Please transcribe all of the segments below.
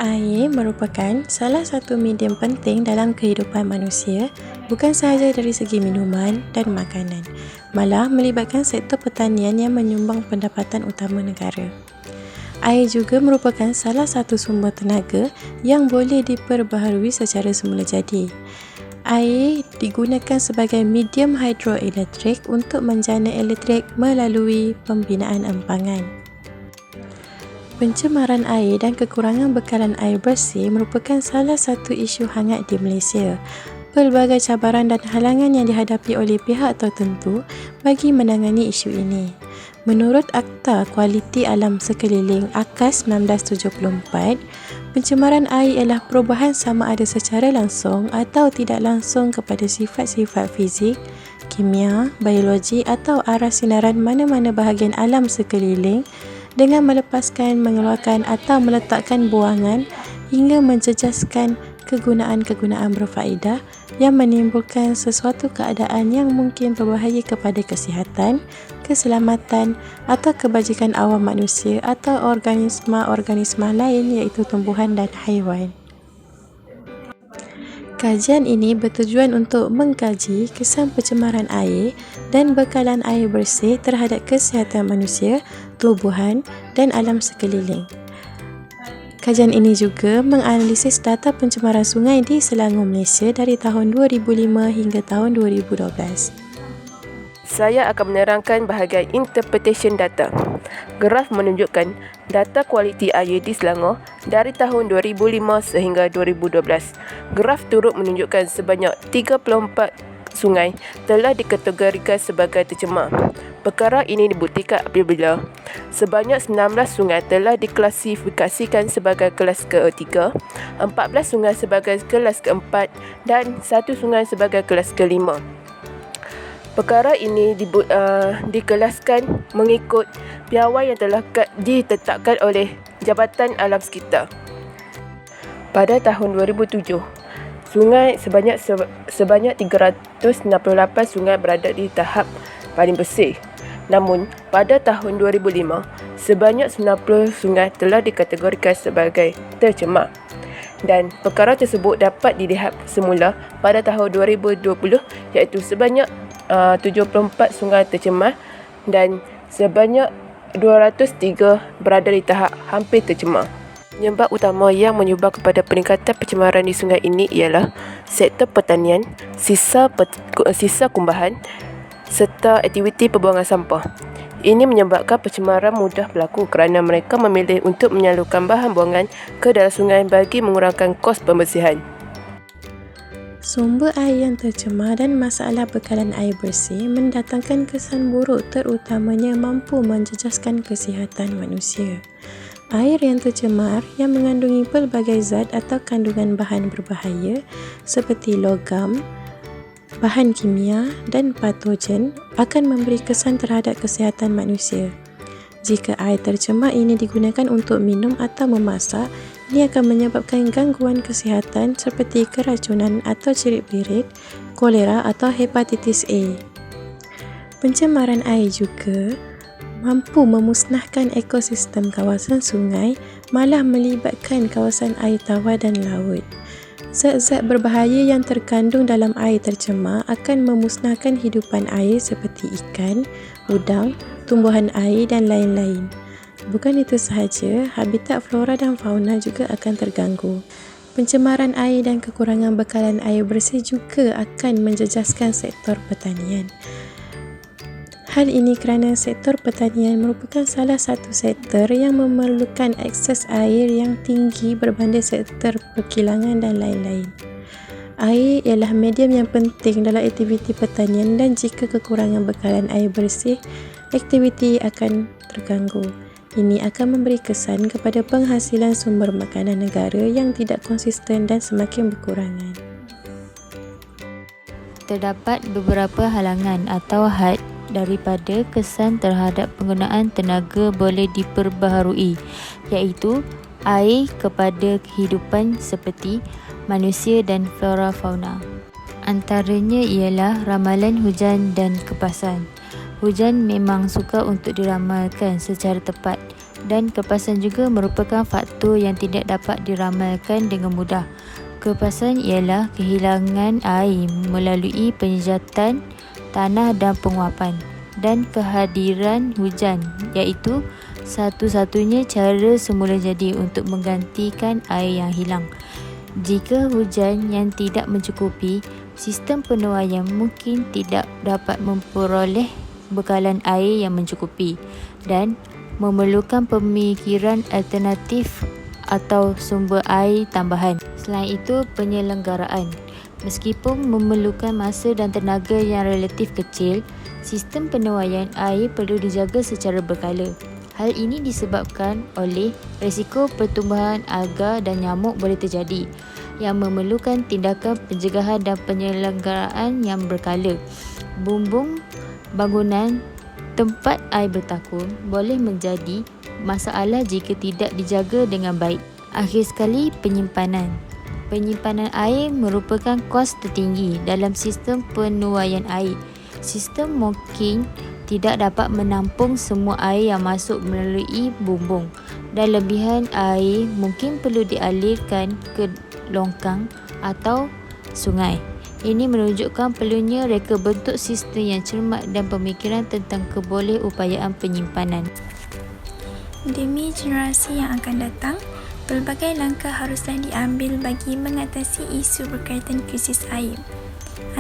Air merupakan salah satu medium penting dalam kehidupan manusia, bukan sahaja dari segi minuman dan makanan, malah melibatkan sektor pertanian yang menyumbang pendapatan utama negara. Air juga merupakan salah satu sumber tenaga yang boleh diperbaharui secara semula jadi. Air digunakan sebagai medium hidroelektrik untuk menjana elektrik melalui pembinaan empangan. Pencemaran air dan kekurangan bekalan air bersih merupakan salah satu isu hangat di Malaysia. Pelbagai cabaran dan halangan yang dihadapi oleh pihak tertentu bagi menangani isu ini. Menurut Akta Kualiti Alam Sekeliling AKAS 1974, pencemaran air ialah perubahan sama ada secara langsung atau tidak langsung kepada sifat-sifat fizik, kimia, biologi atau arah sinaran mana-mana bahagian alam sekeliling dengan melepaskan, mengeluarkan atau meletakkan buangan hingga menjejaskan kegunaan-kegunaan berfaedah yang menimbulkan sesuatu keadaan yang mungkin berbahaya kepada kesihatan, keselamatan atau kebajikan awam manusia atau organisma-organisma lain iaitu tumbuhan dan haiwan. Kajian ini bertujuan untuk mengkaji kesan pencemaran air dan bekalan air bersih terhadap kesihatan manusia, tumbuhan dan alam sekeliling. Kajian ini juga menganalisis data pencemaran sungai di Selangor Malaysia dari tahun 2005 hingga tahun 2012. Saya akan menerangkan bahagian interpretation data. Graf menunjukkan data kualiti air di Selangor dari tahun 2005 sehingga 2012. Graf turut menunjukkan sebanyak 34 sungai telah dikategorikan sebagai tercemar. Perkara ini dibuktikan apabila sebanyak 19 sungai telah diklasifikasikan sebagai kelas ke-3, 14 sungai sebagai kelas ke-4 dan 1 sungai sebagai kelas ke-5. Perkara ini dikelaskan mengikut piawai yang telah ditetapkan oleh Jabatan Alam Sekitar. Pada tahun 2007, sungai sebanyak 368 sungai berada di tahap paling bersih. Namun, pada tahun 2005, sebanyak 90 sungai telah dikategorikan sebagai tercemar. Dan perkara tersebut dapat dilihat semula pada tahun 2020 iaitu sebanyak 74 sungai tercemar dan sebanyak 203 berada di tahap hampir tercemar. Penyebab utama yang menyumbang kepada peningkatan pencemaran di sungai ini ialah sektor pertanian, sisa kumbahan serta aktiviti pembuangan sampah. Ini menyebabkan pencemaran mudah berlaku kerana mereka memilih untuk menyalurkan bahan buangan ke dalam sungai bagi mengurangkan kos pembersihan. Sumber air yang tercemar dan masalah bekalan air bersih mendatangkan kesan buruk terutamanya mampu menjejaskan kesihatan manusia. Air yang tercemar yang mengandungi pelbagai zat atau kandungan bahan berbahaya seperti logam, bahan kimia dan patogen akan memberi kesan terhadap kesihatan manusia. Jika air tercemar ini digunakan untuk minum atau memasak, ini akan menyebabkan gangguan kesihatan seperti keracunan atau cirit-birit, kolera atau hepatitis A. Pencemaran air juga mampu memusnahkan ekosistem kawasan sungai, malah melibatkan kawasan air tawar dan laut. Zat-zat berbahaya yang terkandung dalam air tercemar akan memusnahkan hidupan air seperti ikan, udang, tumbuhan air dan lain-lain. Bukan itu sahaja, habitat flora dan fauna juga akan terganggu. Pencemaran air dan kekurangan bekalan air bersih juga akan menjejaskan sektor pertanian. Hal ini kerana sektor pertanian merupakan salah satu sektor yang memerlukan akses air yang tinggi berbanding sektor perkilangan dan lain-lain. Air ialah medium yang penting dalam aktiviti pertanian dan jika kekurangan bekalan air bersih, aktiviti akan terganggu. Ini akan memberi kesan kepada penghasilan sumber makanan negara yang tidak konsisten dan semakin berkurangan. Terdapat beberapa halangan atau had daripada kesan terhadap penggunaan tenaga boleh diperbaharui, iaitu air kepada kehidupan seperti manusia dan flora fauna. Antaranya ialah ramalan hujan dan kepasan. Hujan memang sukar untuk diramalkan secara tepat Dan kepasan juga merupakan faktor yang tidak dapat diramalkan dengan mudah. Kepasan ialah kehilangan air melalui penyejatan tanah dan penguapan, dan kehadiran hujan, iaitu satu-satunya cara semula jadi untuk menggantikan air yang hilang. Jika hujan yang tidak mencukupi, sistem penuaian mungkin tidak dapat memperoleh bekalan air yang mencukupi dan memerlukan pemikiran alternatif atau sumber air tambahan. Selain itu, penyelenggaraan. Meskipun memerlukan masa dan tenaga yang relatif kecil, sistem penuaian air perlu dijaga secara berkala. Hal ini disebabkan oleh risiko pertumbuhan alga dan nyamuk boleh terjadi yang memerlukan tindakan pencegahan dan penyelenggaraan yang berkala. Bumbung bangunan tempat air bertakung boleh menjadi masalah jika tidak dijaga dengan baik. Akhir sekali, penyimpanan. Penyimpanan air merupakan kos tertinggi dalam sistem penuaian air. Sistem mungkin tidak dapat menampung semua air yang masuk melalui bumbung, dan lebihan air mungkin perlu dialirkan ke longkang atau sungai. Ini menunjukkan perlunya reka bentuk sistem yang cermat dan pemikiran tentang kebolehupayaan penyimpanan. Demi generasi yang akan datang, pelbagai langkah haruslah diambil bagi mengatasi isu berkaitan krisis air.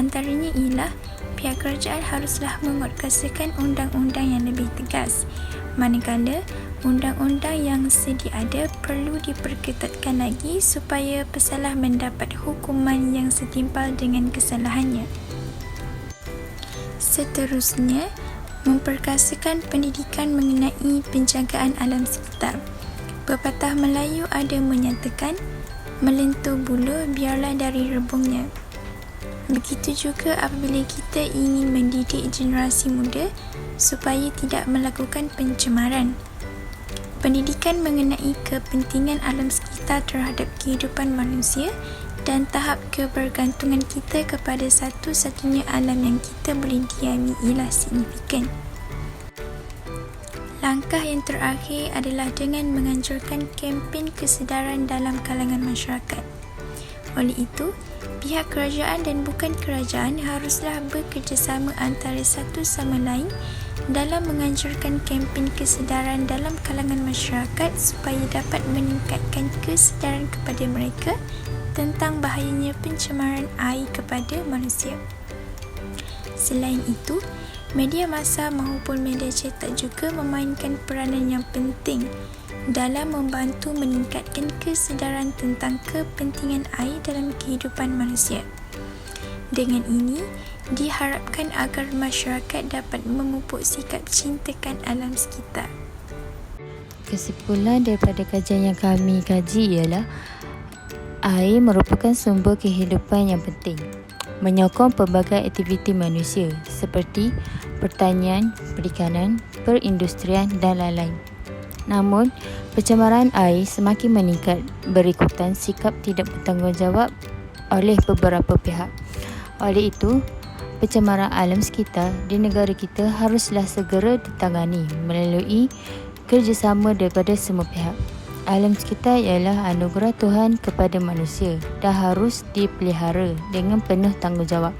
Antaranya ialah pihak kerajaan haruslah menguatkuasakan undang-undang yang lebih tegas, manakala undang-undang yang sedia ada perlu diperketatkan lagi supaya pesalah mendapat hukuman yang setimpal dengan kesalahannya. Seterusnya, memperkasakan pendidikan mengenai penjagaan alam sekitar. Pepatah Melayu ada menyatakan, melentur bulu biarlah dari rebungnya. Begitu juga apabila kita ingin mendidik generasi muda supaya tidak melakukan pencemaran. Pendidikan mengenai kepentingan alam sekitar terhadap kehidupan manusia dan tahap kebergantungan kita kepada satu-satunya alam yang kita boleh diami ialah signifikan. Langkah yang terakhir adalah dengan menganjurkan kempen kesedaran dalam kalangan masyarakat. Oleh itu, pihak kerajaan dan bukan kerajaan haruslah bekerjasama antara satu sama lain dalam menganjurkan kempen kesedaran dalam kalangan masyarakat supaya dapat meningkatkan kesedaran kepada mereka tentang bahayanya pencemaran air kepada manusia. Selain itu, media massa maupun media cetak juga memainkan peranan yang penting dalam membantu meningkatkan kesedaran tentang kepentingan air dalam kehidupan manusia. Dengan ini, diharapkan agar masyarakat dapat memupuk sikap cintakan alam sekitar. Kesimpulan daripada kajian yang kami kaji ialah air merupakan sumber kehidupan yang penting, menyokong pelbagai aktiviti manusia seperti pertanian, perikanan, perindustrian dan lain-lain. Namun, pencemaran air semakin meningkat berikutan sikap tidak bertanggungjawab oleh beberapa pihak. Oleh itu, pencemaran alam sekitar di negara kita haruslah segera ditangani melalui kerjasama daripada semua pihak. Alam sekitar ialah anugerah Tuhan kepada manusia dan harus dipelihara dengan penuh tanggungjawab.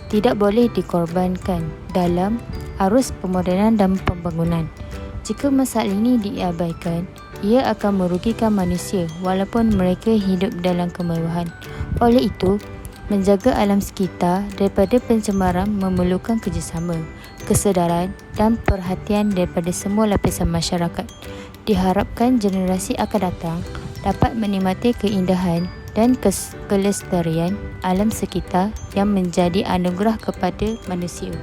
Tidak boleh dikorbankan dalam arus pemodenan dan pembangunan. Jika masalah ini diabaikan, ia akan merugikan manusia walaupun mereka hidup dalam kemewahan. Oleh itu, menjaga alam sekitar daripada pencemaran memerlukan kerjasama, kesedaran dan perhatian daripada semua lapisan masyarakat. Diharapkan generasi akan datang dapat menikmati keindahan dan kelestarian alam sekitar yang menjadi anugerah kepada manusia.